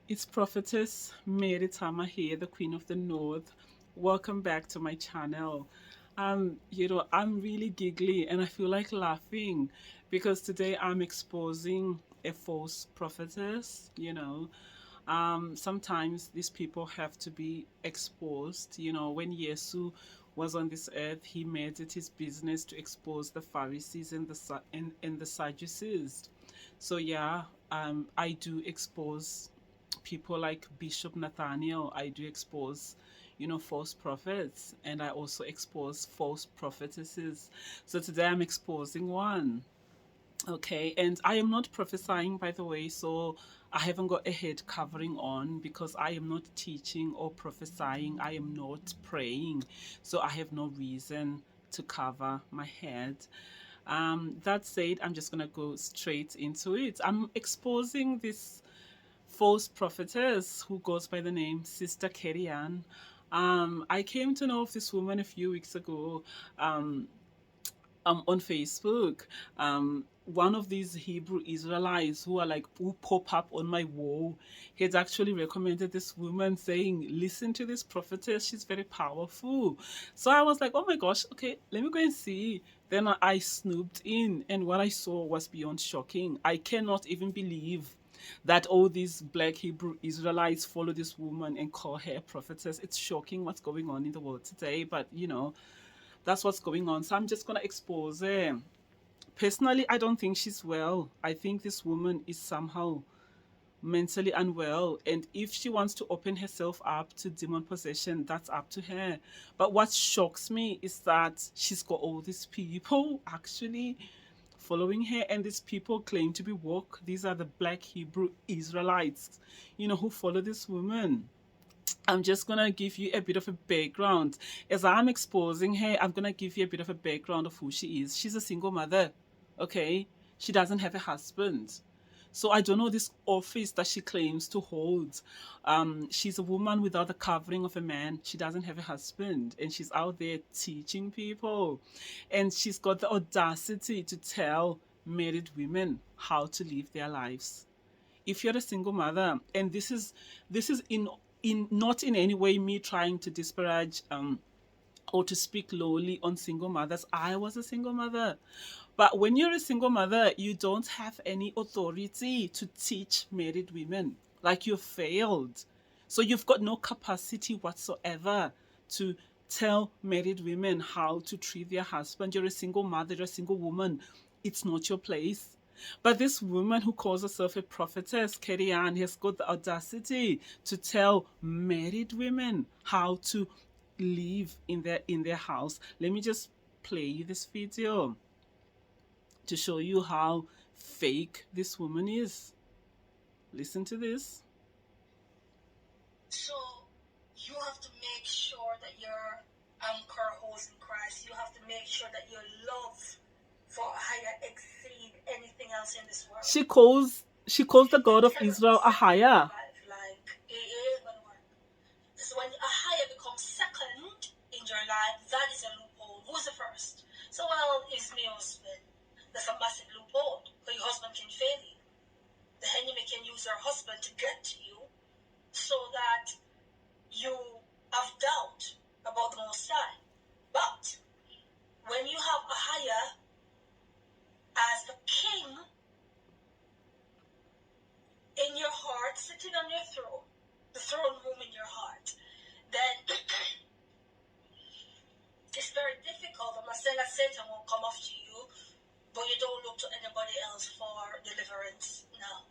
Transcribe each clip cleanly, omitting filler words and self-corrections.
It's Prophetess Mary Tama here, the Queen of the North. Welcome back to my channel. I'm really giggly and I feel like laughing because today I'm exposing a false prophetess. Sometimes these people have to be exposed. When Yesu was on this earth, he made it his business to expose the Pharisees and and the Sadducees. So yeah, I do expose people like Bishop Nathaniel. I do expose, false prophets, and I also expose false prophetesses. So today I'm exposing one. Okay, and I am not prophesying, by the way, so I haven't got a head covering on because I am not teaching or prophesying. I am not praying, so I have no reason to cover my head. That said, I'm just gonna go straight into it. I'm exposing this false prophetess who goes by the name Sister Kerry-Ann. I came to know of this woman a few weeks ago. Um, on Facebook. One of these Hebrew Israelites who pop up on my wall, he had actually recommended this woman, saying, "Listen to this prophetess; she's very powerful." So I was like, "Oh my gosh, okay, let me go and see." Then I snooped in, and what I saw was beyond shocking. I cannot even believe that all these black Hebrew Israelites follow this woman and call her a prophetess. It's shocking what's going on in the world today, but that's what's going on. So I'm just gonna expose her. Personally, I don't think she's well. I think this woman is somehow mentally unwell, and if she wants to open herself up to demon possession, that's up to her. But what shocks me is that she's got all these people actually following her, and these people claim to be woke. These are the black Hebrew Israelites, who follow this woman. I'm just gonna give you a bit of a background. As I'm exposing her, I'm gonna give you a bit of a background of who she is. She's a single mother, okay? She doesn't have a husband. So I don't know this office that she claims to hold. She's a woman without the covering of a man. She doesn't have a husband, and she's out there teaching people. And she's got the audacity to tell married women how to live their lives. If you're a single mother, and this is in not in any way me trying to disparage or to speak lowly on single mothers. I was a single mother. But when you're a single mother, you don't have any authority to teach married women. Like you failed. So you've got no capacity whatsoever to tell married women how to treat their husband. You're a single mother, you're a single woman. It's not your place. But this woman who calls herself a prophetess, Kerry-Ann, has got the audacity to tell married women how to live in their house. Let me just play you this video to show you how fake this woman is. Listen to this. So you have to make sure that your anchor holds in Christ. You have to make sure that your love for higher exceed anything else in this world. She calls the God of Israel a higher. Like it ain't gonna work. So when a higher becomes second in your life, that is a loophole. Who's the first? So is my husband. That's a massive loophole. But your husband can fail you. The enemy can use your husband to get to you so that you have doubt about the Most High. But when you have a higher as the king in your heart, sitting on your throne, the throne room in your heart, then it's very difficult. I'm not saying that Satan won't come after you, but you don't look to anybody else for deliverance. No.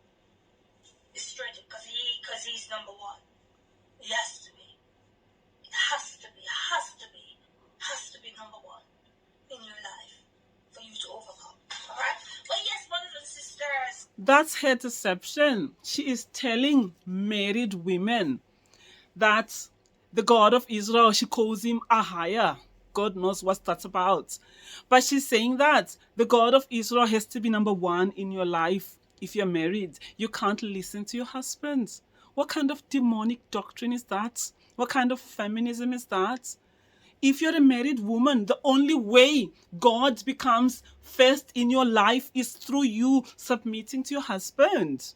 It's straight because he's number one. He has to be. It has to be number one in your life for you to overcome. Alright? But yes, brothers and sisters. That's her deception. She is telling married women that the God of Israel, she calls him a higher. God knows what that's about. But she's saying that the God of Israel has to be number one in your life. If you're married, you can't listen to your husband. What kind of demonic doctrine is that? What kind of feminism is that? If you're a married woman, the only way God becomes first in your life is through you submitting to your husband.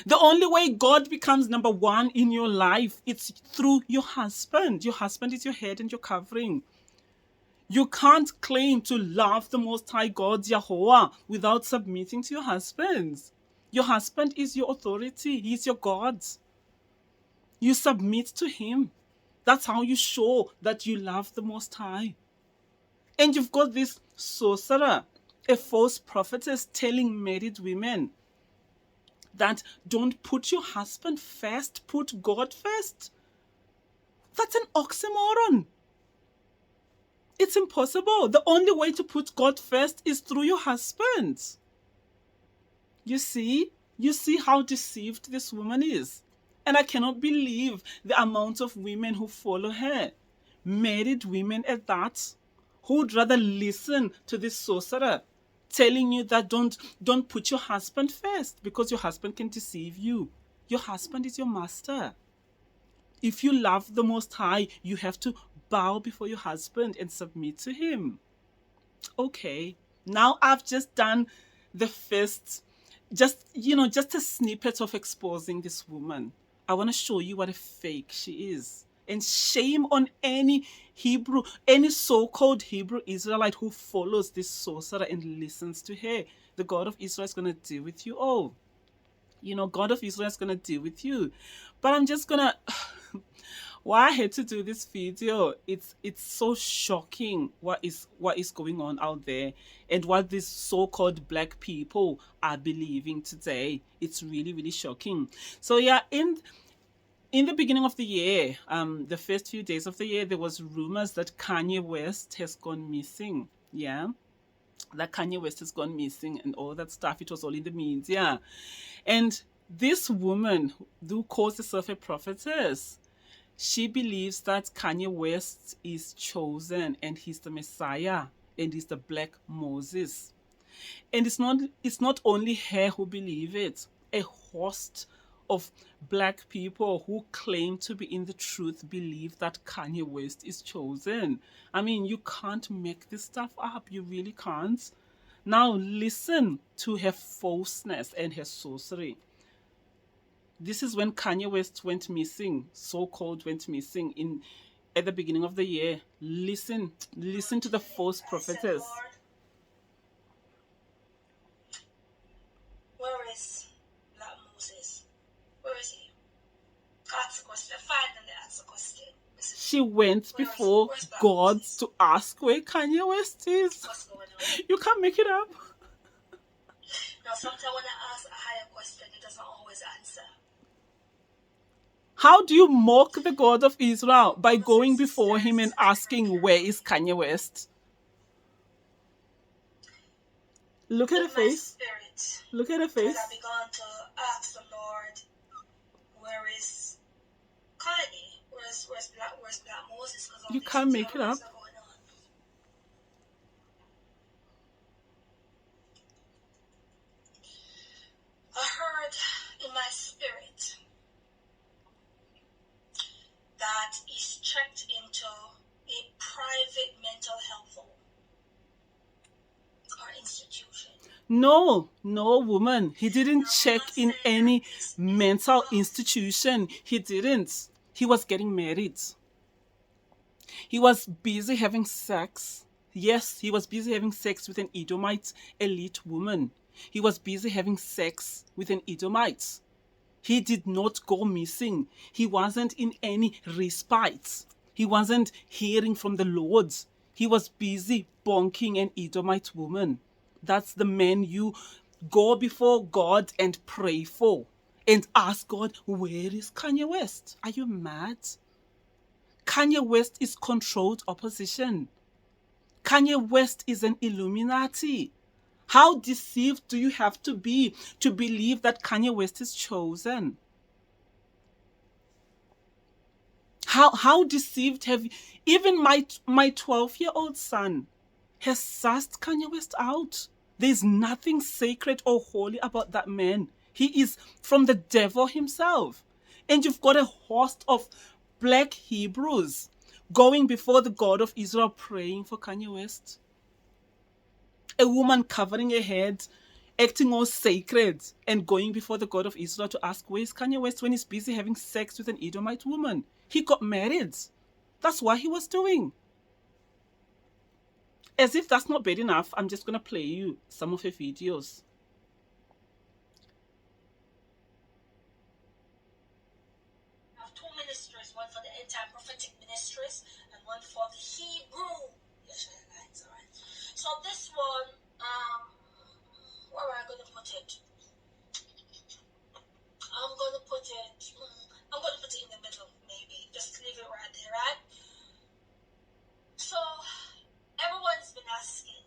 The only way God becomes number one in your life, it's through your husband. Your husband is your head and your covering. You can't claim to love the Most High God, Yahweh, without submitting to your husband. Your husband is your authority. He's your God. You submit to him. That's how you show that you love the Most High. And you've got this sorcerer, a false prophetess, telling married women that don't put your husband first, put God first. That's an oxymoron. It's impossible. The only way to put God first is through your husband. You see how deceived this woman is. And I cannot believe the amount of women who follow her. Married women at that, who would rather listen to this sorcerer telling you that don't put your husband first, because your husband can deceive you. Your husband is your master. If you love the Most High, you have to bow before your husband and submit to him. Okay, now I've just done the first, just a snippet of exposing this woman. I want to show you what a fake she is. And shame on any so-called Hebrew Israelite who follows this sorcerer and listens to her. The God of Israel is going to deal with you all. God of Israel is going to deal with you. But I'm just going to... Why I had to do this video, it's so shocking what is going on out there and what these so-called black people are believing today. It's really, really shocking. So yeah, in the beginning of the year, the first few days of the year, there was rumors that Kanye West has gone missing. Yeah, that Kanye West has gone missing and all that stuff. It was all in the media. And this woman who calls herself a prophetess, she believes that Kanye West is chosen and he's the Messiah and he's the Black Moses. And it's not only her who believe it. A host of black people who claim to be in the truth believe that Kanye West is chosen. I mean, you can't make this stuff up. You really can't. Now listen to her falseness and her sorcery. This is when Kanye West went missing, so-called went missing at the beginning of the year. Listen to the false prophetess. Where is Black Moses? Where is he? Ask a question. Finally ask a question. She went before God Moses to ask where Kanye West is. What's going on? You can't make it up. Now, sometimes when I ask a higher question, he doesn't always answer. How do you mock the God of Israel? By going before him and asking, where is Kanye West? Look at her face. Look at her face. I began to ask the Lord, where is Kanye? Where's Black Moses? You can't make it up. I heard in my spirit that he's checked into a private mental health home or institution. No, woman. He didn't check in any mental institution. He didn't. He was getting married. He was busy having sex. Yes, he was busy having sex with an Edomite elite woman. He was busy having sex with an Edomite. He did not go missing. He wasn't in any respite. He wasn't hearing from the Lord. He was busy bonking an Edomite woman. That's the man you go before God and pray for and ask God, where is Kanye West? Are you mad? Kanye West is controlled opposition. Kanye West is an Illuminati. How deceived do you have to be to believe that Kanye West is chosen? How deceived have you? Even my 12-year-old son has sussed Kanye West out. There's nothing sacred or holy about that man. He is from the devil himself. And you've got a host of black Hebrews going before the God of Israel praying for Kanye West. A woman covering her head acting all sacred and going before the God of Israel to ask, where's Kanye West when he's busy having sex with an Edomite woman? He got married. That's what he was doing. As if that's not bad enough, I'm just going to play you some of her videos. I have two ministries, one for the end time prophetic ministries and one for the Hebrew Israelites. All right. So this one, where am I going to put it? I'm going to put it in the middle, maybe. Just leave it right there, right? So everyone's been asking,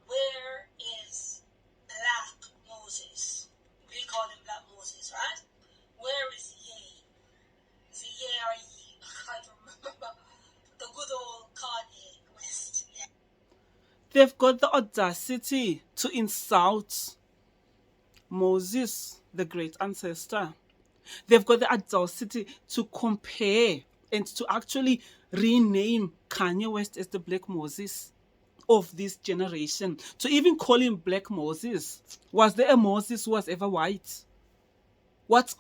where is Black Moses? We call him Black Moses, right? Where is he? Is he here or ye? I can't remember. The good old Kanye West. Yeah. They've got the audacity to insult Moses, the great ancestor. They've got the audacity to compare and to actually rename Kanye West as the Black Moses of this generation. To even call him Black Moses. Was there a Moses who was ever white? What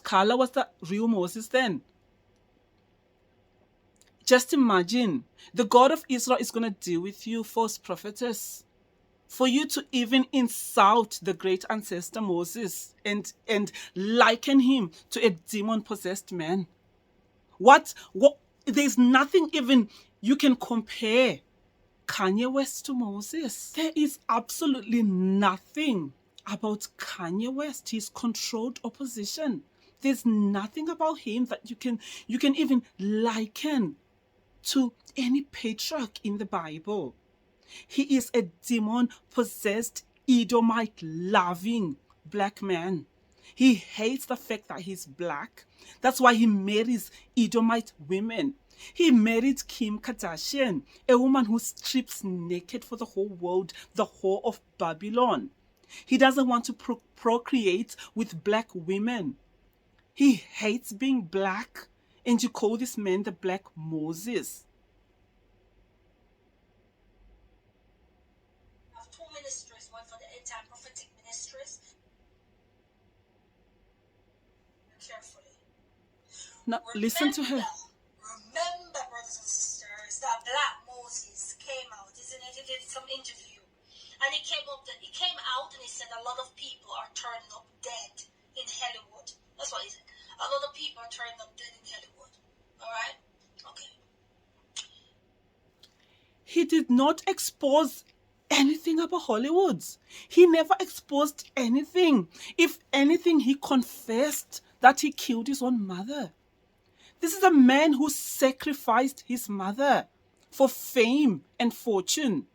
color was the real Moses then? Just imagine, the God of Israel is going to deal with you, false prophetess, for you to even insult the great ancestor Moses and liken him to a demon-possessed man. What there's nothing even you can compare Kanye West to Moses. There is absolutely nothing about Kanye West, his controlled opposition. There's nothing about him that you can even liken to any patriarch in the Bible. He is a demon-possessed, Edomite-loving black man. He hates the fact that he's black. That's why he marries Edomite women. He married Kim Kardashian, a woman who strips naked for the whole world, the whore of Babylon. He doesn't want to procreate with black women. He hates being black, and you call this man the Black Moses. I have two ministries, one for the end time prophetic ministries. Carefully. Now, listen to her. Remember, brothers and sisters, that Black Moses came out, isn't it? He did some interview. And he came out and he said a lot of people are turning up dead in Hollywood. That's what he said. A lot of people are turning up dead in Hollywood. Alright? Okay. He did not expose anything about Hollywood. He never exposed anything. If anything, he confessed that he killed his own mother. This is a man who sacrificed his mother for fame and fortune.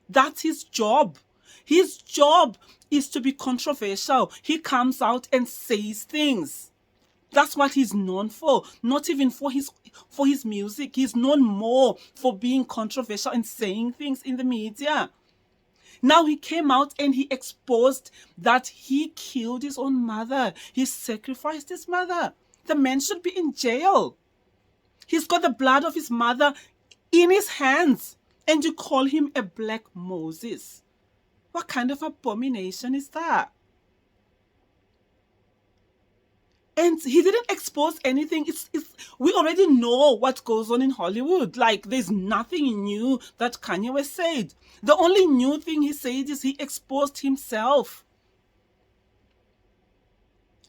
That's his job. His job is to be controversial. He comes out and says things. That's what he's known for. Not even for his music. He's known more for being controversial and saying things in the media. Now he came out and he exposed that he killed his own mother. He sacrificed his mother. The man should be in jail. He's got the blood of his mother in his hands. And you call him a Black Moses. What kind of abomination is that? And he didn't expose anything. We already know what goes on in Hollywood. Like, there's nothing new that Kanye West said. The only new thing he said is he exposed himself.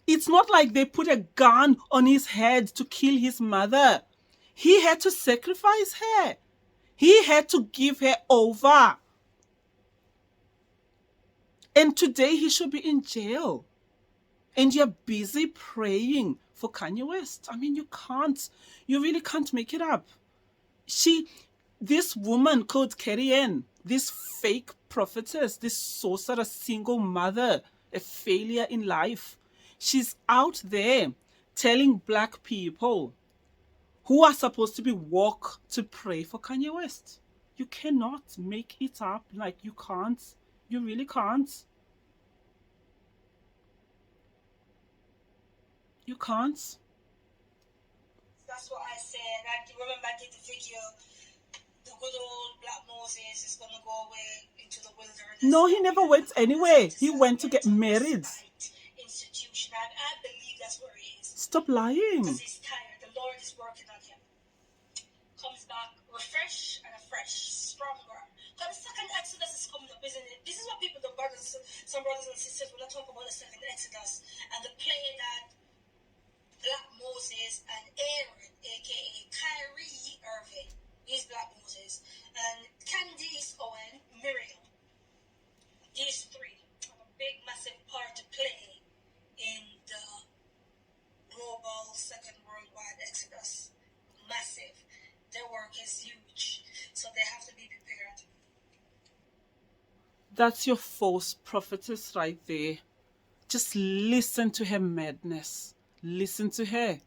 It's not like they put a gun on his head to kill his mother. He had to sacrifice her. He had to give her over. And today he should be in jail. And you're busy praying for Kanye West. I mean, you really can't make it up. This woman called Kerry-Ann, this fake prophetess, this sorcerer, single mother, a failure in life, she's out there telling black people who are supposed to be woke to pray for Kanye West. You cannot make it up. Like, you can't. You really can't. You can't. That's what I said. I remember I did the video, the good old Black Moses is going to go away into the wilderness. No, he never went anywhere. He went to get married. Institution. I believe that's where he is. Stop lying. Because he's tired. The Lord is working on him. Comes back refreshed and afresh, stronger. Because the second Exodus is coming up, isn't it? This is what people, some brothers and sisters, when I talk about the second Exodus and the play that Black Moses and Aaron, aka Kyrie-Irving, is Black Moses, and Candice Owen, Miriam. These three have a big, massive part to play in the global second worldwide Exodus. Massive. Their work is huge, so they have to be prepared. That's your false prophetess right there. Just listen to her madness. Listen to her.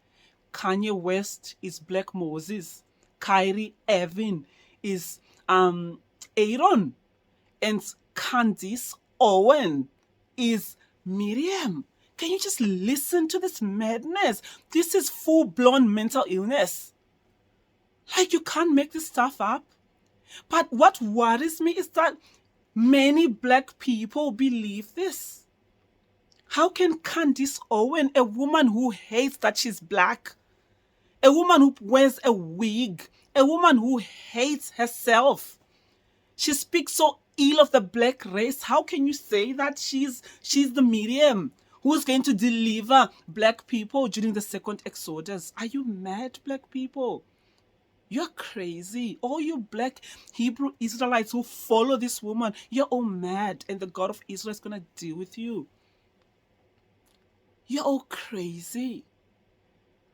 Kanye West is Black Moses. Kyrie-Ann is Aaron. And Candice Owen is Miriam. Can you just listen to this madness? This is full-blown mental illness. Like, you can't make this stuff up. But what worries me is that many Black people believe this. How can Candice Owen, a woman who hates that she's Black, a woman who wears a wig, a woman who hates herself, she speaks so ill of the Black race, how can you say that she's the medium who's going to deliver Black people during the second Exodus? Are you mad, Black people? You're crazy. All you Black Hebrew Israelites who follow this woman, you're all mad, and the God of Israel is going to deal with you. You're all crazy.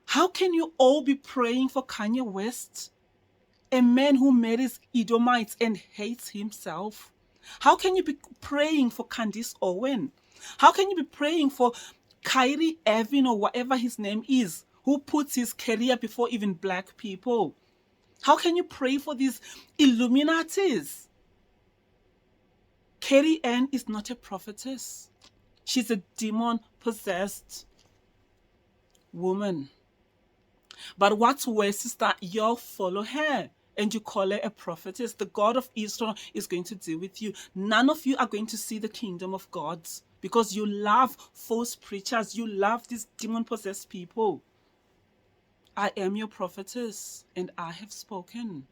How can you all be praying for Kanye West, a man who marries Edomites and hates himself? How can you be praying for Candice Owen? How can you be praying for Kyrie-Ann or whatever his name is, who puts his career before even Black people? How can you pray for these Illuminatis? Kerry-Ann is not a prophetess. She's a demon-possessed woman. But what's worse is that y'all follow her and you call her a prophetess. The God of Israel is going to deal with you. None of you are going to see the kingdom of God because you love false preachers. You love these demon-possessed people. I am your prophetess, and I have spoken.